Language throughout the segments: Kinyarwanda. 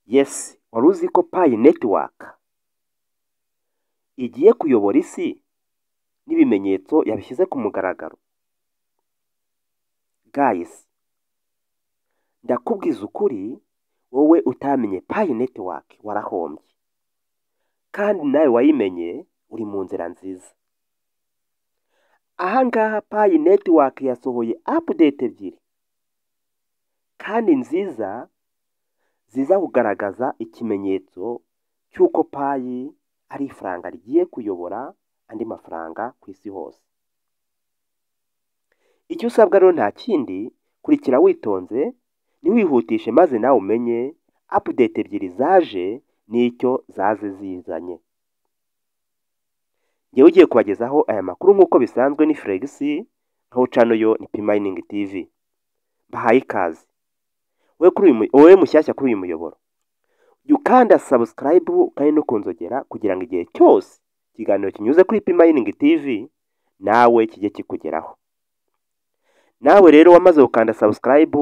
Yes, wari uzi ko Pi Network igiye kuyobora isi n'ibimenyetso yabishyize ku mugaragaro? Guys, ndakubwiza ukuri, wowe utamenye Pi Network warahombye, kandi nawe wayimenye uri mu nzira nziza. Aha ngaha Pi Network yasohoye update ebyiri kandi nziza ziza kugaragaza ikimenyetso cy'uko Pi ari ifaranga rigiye kuyobora andi mafaranga ku isi hose. Icyo usabwa rero nta kindi, kurikira witonze, ntiwihutishe maze nawe umenye update ebyiri zaje n'icyo zaze zizanye. Njyewe ugiye kubagezaho aya makuru nk'uko bisanzwe ni Felix, aho channel yo ni P Mining TV. Bahaye ikaze. Wowe mushyashya kuri uyu muyoboro, jya ukanda subscribe kandi no kunzogera kugira ngo igihe cyose ikiganiro kinyuze kuri P Mining TV nawe kijye kikugeraho. Nawe rero wamaze gukanda subscribe,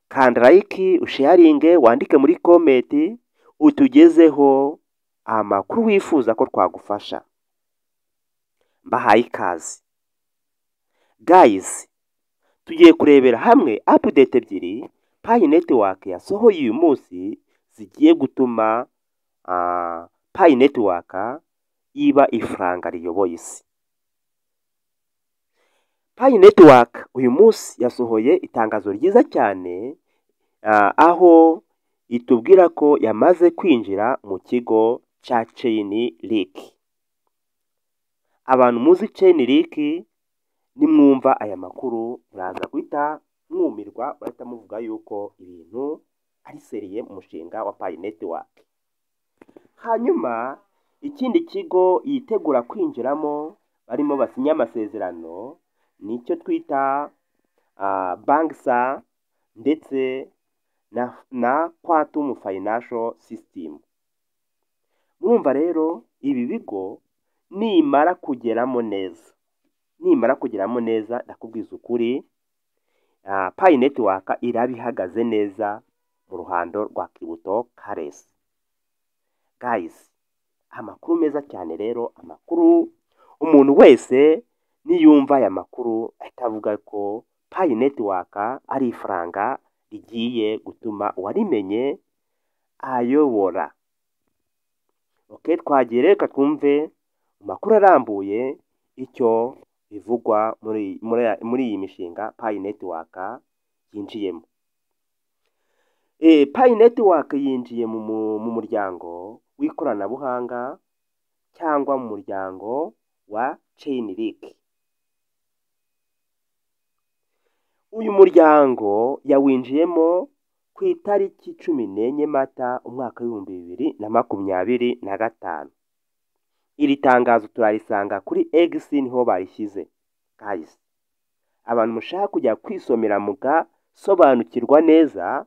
kanda like, usharinge, wandike muri comment, utugezeho amakuru wifuza ko twagufasha. Bahaye ikaze. Guys, tugiye kurebera hamwe update ebyiri Pi Network yasohoye uyu munsi zigiye gutuma Pi Network iba ifaranga riyoboye isi. Pi Network uyu munsi yasohoye itangazo ryiza cyane, aho itubwira ko yamaze kwinjira mu kigo cya Chainlink. Abantu muzi Chainlink, nimwumva aya makuru muraza guhita mwumirwa, bahita muvuga yuko ibintu ari seriye mu mushinga wa Pi Network. Hanyuma ikindi kigo yitegura kwinjiramo barimo basinya amasezerano nicyo twita Banksa ndetse na Quantum Financial System. Mwumva rero ibi bigo nimara kugeramo neza, ndakubwiza ukuri, Pi Network iraba ihagaze neza mu ruhando rwa Crypto Currency. Guys, amakuru meza cyane rero, amakuru umuntu wese niyumva aya makuru ahita avuga ko Pi Network ari ifaranga rigiye gutuma uwarimenye ayobora. Okay, twagiye reka twumve amakuru arambuye icyo bivugwa muri iyi mishinga Pi Network yinjiyemo. Pi Network yinjiye mu muryango w'ikoranabuhanga cyangwa mu muryango wa Chainlink. Uyu muryango yawinjiyemo ku itariki 14 Mata umwaka w'2025. Iri tangazo turarisanga kuri X niho barishyize. Guys, abantu mushaka kujya kwisomera mugasobanukirwa neza,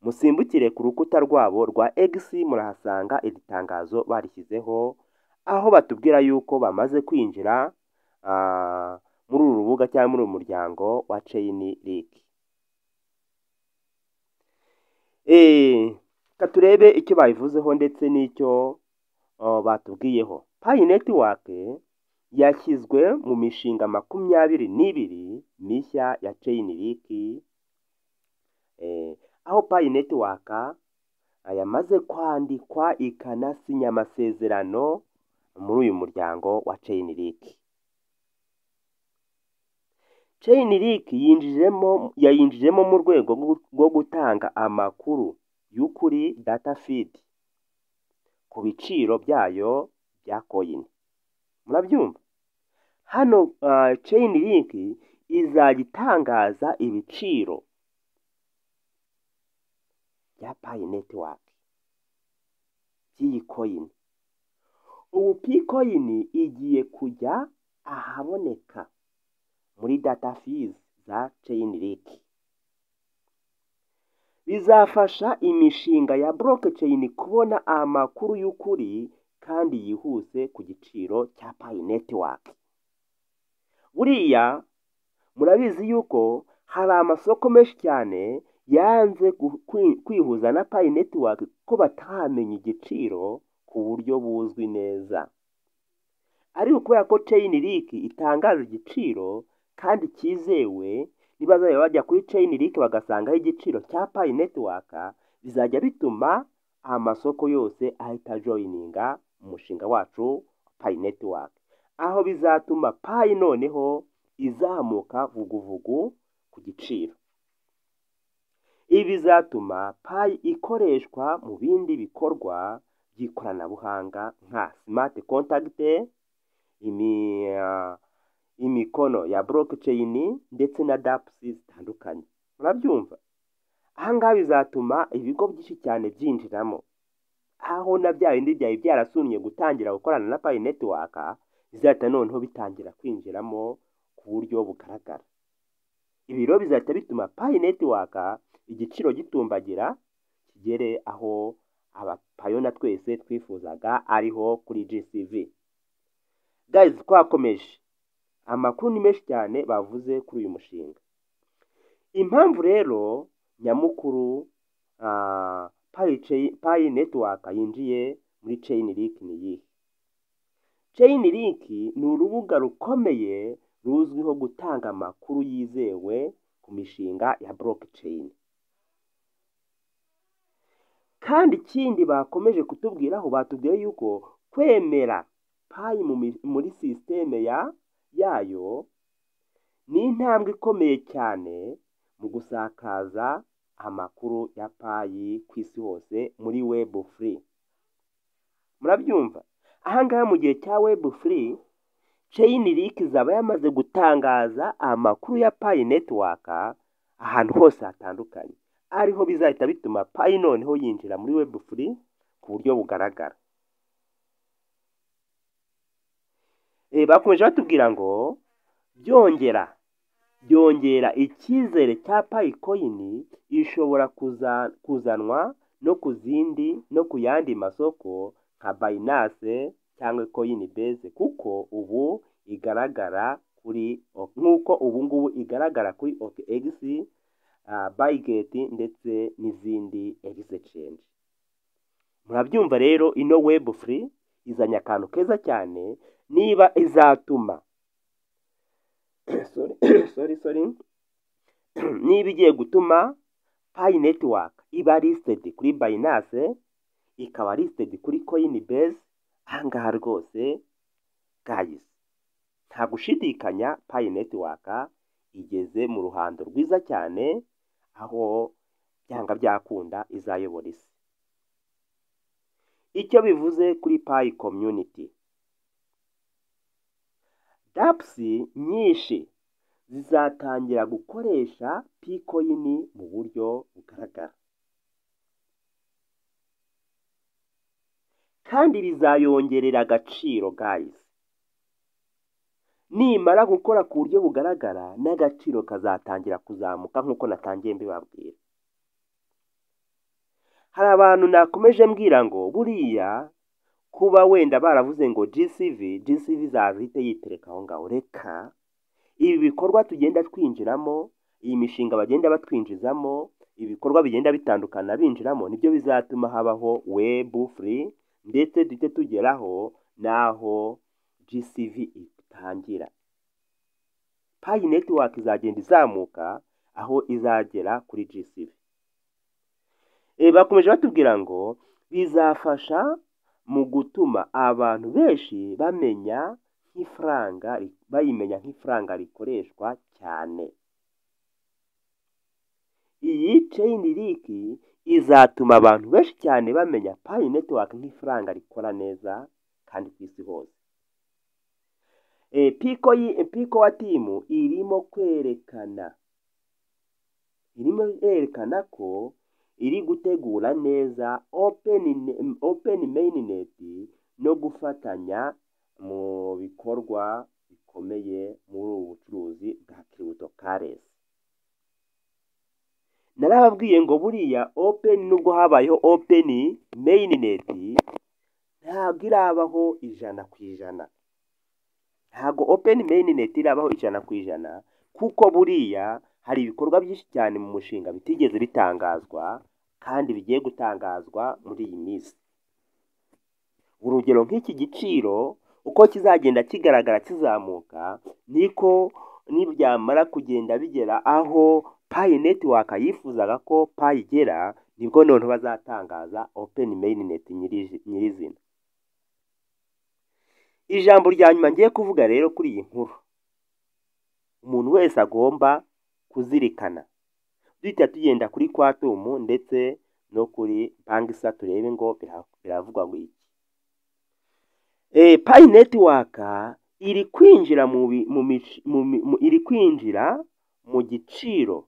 musimbukire ku rukuta rwabo rwa X, murahasanga iri tangazo barishyizeho, aho batubwira yuko bamaze kwinjira muri uru rubuga cyangwa muri uyu muryango wa Chainlink. Turebe icyo bayivuzeho ndetse n'icyo batubwiyeho. Pi Network yashyizwe mu mishinga 22 mishya ya Chainlink, aho Pi Network yamaze kwandikwa ikanasinya amasezerano muri uyu muryango wa Chainlink. Chainlink yayinjijemo mu rwego rwo gutanga amakuru y'ukuri, data feed, ku biciro byayo bya coin. Murabyumva? Hano Chainlink izajya itangaza ibiciro bya Pi Network by'iyi coin. Ubu Pi coin igiye kujya ahaboneka muri data feeds za Chainlink. Bizafasha imishinga ya blockchain kubona amakuru y'ukuri kandi yihuse ku giciro cya Pi Network. Buriya murabizi yuko hari amasoko menshi cyane yanze kwihuza na Pi Network ko batamenye igiciro ku buryo buzwi neza. Ariko kubera ko Chainlink itangaza igiciro kandi cyizewe, nibazajya bajya kuri Chainlink bagasangaho igiciro cya Pi Network, bizajya bituma amasoko yose ahita joininga umushinga wacu Pi Network, aho bizatuma Pi noneho izamuka vuguvugu ku giciro. Ibi bizatuma Pi ikoreshwa mu bindi bikorwa by'ikoranabuhanga nka smart contract, imikono ya blockchain ndetse na dApps zitandukanye. Murabyumva? Aha ngaha bizatuma ibigo byinshi cyane byinjiramo, aho na bya bindi byari byarasunye gutangira gukorana na Pi Network bizahita noneho bitangira kwinjiramo ku buryo bugaragara. Ibi rero bizahita bituma Pi Network igiciro gitumbagira kigere aho abapayona twese twifuzaga, ariho kuri GCV. Guys, twakomeje. Amakuru ni menshi cyane bavuze kuri uyu mushinga. Impamvu rero nyamukuru Pi Network yinjiye muri Chainlink ni iyi. Chainlink ni urubuga rukomeye ruzwiho gutanga amakuru yizewe ku mishinga ya blockchain. Kandi ikindi bakomeje kutubwiraho, batubwiye yuko kwemera Pi muri sisiteme yayo ni intambwe ikomeye cyane mu gusakaza amakuru ya Pi ku isi hose muri web free. Murabyumva? Aha ngaha mu gihe cya web free, Chainlink izaba yamaze gutangaza amakuru ya Pi Network ahantu hose hatandukanye, ariho bizahita bituma Pi noneho yinjira muri web free ku buryo bugaragara. Bakomeje batubwira ngo byongera icyizere cya Pi coin ishobora kuzanwa no ku yandi masoko nka Binance cyangwa Coinbase, kuko ubu igaragara nk'uko ubu ngubu igaragara kuri OKX, Bybit ndetse n'izindi exchange. Murabyumva rero, ino web free izanye akantu keza cyane, niba izatuma niba igiye gutuma Pi Network iba listed kuri Binance, ikaba listed kuri Coinbase. Aha ngaha rwose guys, nta gushidikanya Pi Network igeze mu ruhando rwiza cyane, aho byanga byakunda izayobora isi. Icyo bivuze kuri Pi community, dApps nyinshi zizatangira gukoresha Pi coin mu buryo bugaragara, kandi bizayongerera agaciro guys. Nimara gukora ku buryo bugaragara, n'agaciro kazatangira kuzamuka nk'uko natangiye mbibabwira. Hari abantu nakomeje mbwira ngo buriya kuba wenda baravuze ngo GCV zahita yitereka aho ngaho. Reka ibi bikorwa tugenda twinjiramo, iyi mishinga bagenda batwinjizamo, ibikorwa bigenda bitandukana binjiramo, nibyo bizatuma habaho web free, ndetse duhite tugeraho naho GCV itangira. Pi Network izagenda izamuka aho izagera kuri GCV. Bakomeje batubwira ngo bizafasha mu gutuma abantu benshi bayimenya nk'ifaranga rikoreshwa cyane. Iyi Chainlink izatuma abantu benshi cyane bamenya Pi Network nk'ifaranga rikora neza kandi ku isi hose. Pico team irimo kwerekana ko iri gutegura neza open mainnet no gufatanya mu bikorwa bikomeye muri ubu bucuruzi bwa cryptocurrency. Narababwiye ngo buriya nubwo habayeho open mainnet, ntabwo irabaho 100%. Ntabwo open mainnet irabaho 100%, kuko buriya hari ibikorwa byinshi cyane mu mushinga bitigeze bitangazwa kandi bigiye gutangazwa muri iyi minsi. Urugero nk'iki giciro uko kizagenda kigaragara kizamuka, niko nibyamara kugenda bigera aho Pi Network yifuzaga ko Pi igera, nibwo noneho bazatangaza Open Mainnet nyirizina. Ijambo rya nyuma ngiye kuvuga rero kuri iyi nkuru, umuntu wese agomba kuzirikana, duhita tugenda kuri Quantum ndetse no kuri Banksa turebe ngo biravugwa ngo iki. Pi Network iri kwinjira mu giciro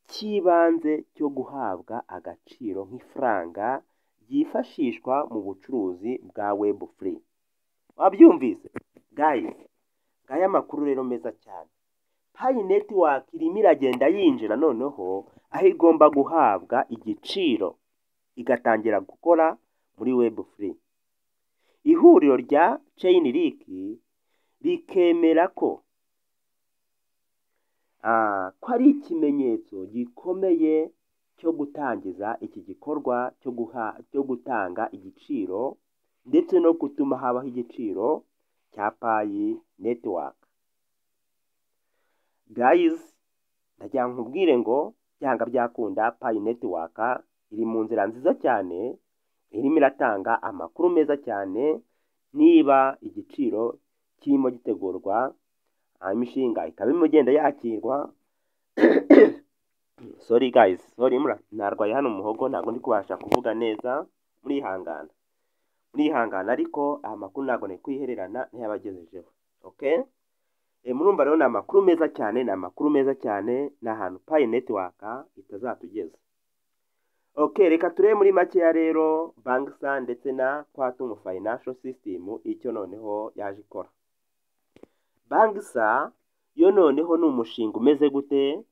cy'ibanze cyo guhabwa agaciro nk'ifaranga ryifashishwa mu bucuruzi bwa Web3. Wabyumvise guys? Ngaya makuru rero meza cyane. Pi Network irimo iragenda yinjira noneho aho igomba guhabwa igiciro igatangira gukora muri Web3. Ihuriro rya Chainlink rikemera ko ari ikimenyetso gikomeye cyo gutangiza iki gikorwa cyo gutanga igiciro ndetse no gutuma habaho igiciro cya Pi Network. Guys, ndagira nkubwire ngo byanga byakunda Pi Network iri mu nzira nziza cyane, irimo iratanga amakuru meza cyane. Niba igiciro kirimo gitegurwa, imishinga ikaba irimo igenda yakirwa sorry guys, sorry narwaye hano muhogo ntabwo ndi kubasha kuvuga neza, murihangana ariko amakuru ntabwo nari kwihererana ntiyabagejejeho. Okay, murumva rero ni amakuru meza cyane, ni ahantu Pi Network itazatugeza. Okay, reka turebe muri makeya rero Banksa ndetse na Quantum Financial System icyo noneho yaje ikora. Banksa yo noneho ni umushinga umeze gute?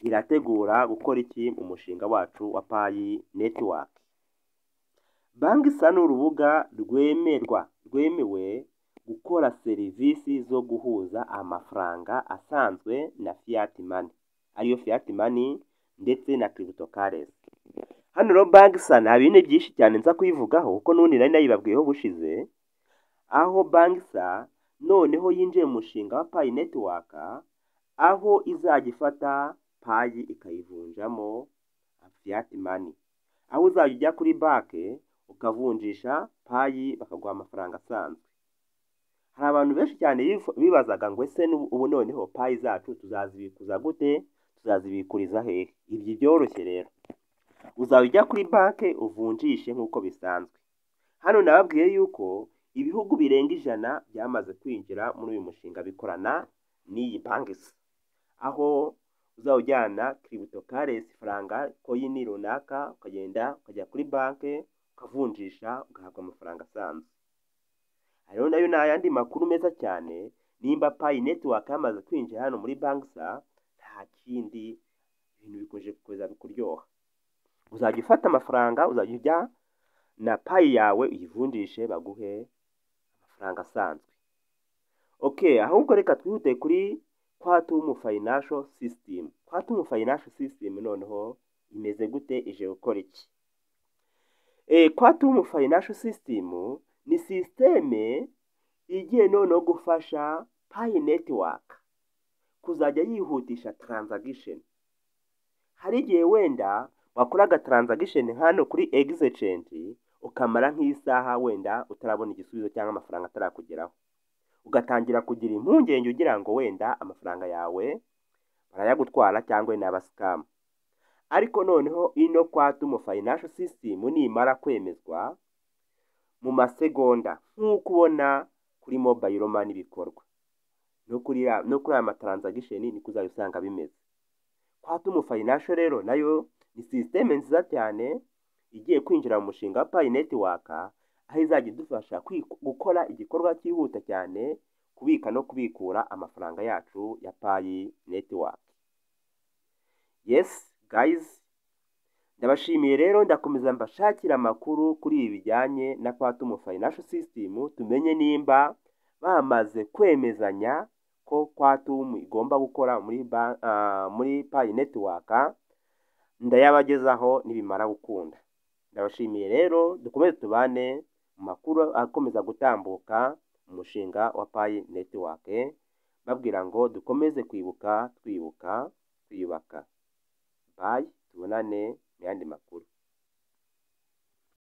Irategura gukora iki mu mushinga wacu wa Pi Network? Banksa ni urubuga rwemewe gukora serivisi zo guhuza amafaranga asanzwe na fiat money, ariyo fiat money ndetse na cryptocurrency. Hano rero Banksa nta bintu byinshi cyane nza kuyivugaho kuko n'ubundi nari nayibabwiyeho bushize, aho Banksa noneho yinjiye mu mushinga wa Pi Network, aho izajya ifata Pi ikayivunjamo fiat money, aho uzajya ujya kuri banki ukavunjisha Pi bakaguha amafaranga asanzwe. Hari abantu benshi cyane bibazaga ngo ese ubu noneho Pi zacu tuzazibikuza gute, tuzazibikuriza hehe? Ibyo byoroshye rero, uzajya ujya kuri banki uvunjishe nk'uko bisanzwe. Hano nababwiye yuko ibihugu birenga 100 byamaze kwinjira muri uyu mushinga bikorana n'iyi Banksa, aho uzawujyana cryptocurrency faranga coin runaka ukajya kuri banki ukavunjisha ugahabwa amafaranga asanzwe. Rero nayo n'ayandi makuru meza cyane, nimba Pi Network yamaze kwinjira hano muri Banksa, nta kindi ibintu bikoje kuza bikuryoha. Uzajya ufata amafaranga, uzajya ujya na Pi yawe uyivunjishe baguhe amafaranga asanzwe. Okay, ahubwo reka twihute kuri Quantum Financial System. Quantum Financial System noneho imeze gute, ije gukora iki? Quantum Financial System ni systeme igiye noneho gufasha Pi Network kuzajya yihutisha transaction. Hari igihe wenda wakoraga transaction hano kuri exchange ukamara nk'isaha wenda utarabona igisubizo cyangwa amafaranga atarakugeraho, ugatangira kugira impungenge ugira ngo wenda amafaranga yawe barayagutwara cyangwa ni abascam. Ariko noneho ino Quantum Financial System nimara kwemezwa mu masegonda, nk'uko ubona kuri mobile money bikorwa, no kuri ama transaction ni kuzayusanga bimeze. Quantum Financial rero nayo ni systeme nziza cyane igiye kwinjira mu mushinga wa Pi Network, aho izajya idufasha gukora igikorwa cyihuta cyane, kubika no kubikura amafaranga yacu ya Pi Network. Yes guys, ndabashimiye rero, ndakomeza mbashakira amakuru kuri ibi bijyanye na Quantum Financial System, tumenye nimba bamaze kwemezanya ko Quantum igomba gukora muri Pi Network, ndayabagezaho nibimara gukunda. Ndabashimiye rero, dukomeze tubane mu makuru akomeza gutambuka mu mushinga wa Pi Network, babwira ngo dukomeze kwibuka, twiyubaka. Bye, tubonane mu yandi makuru.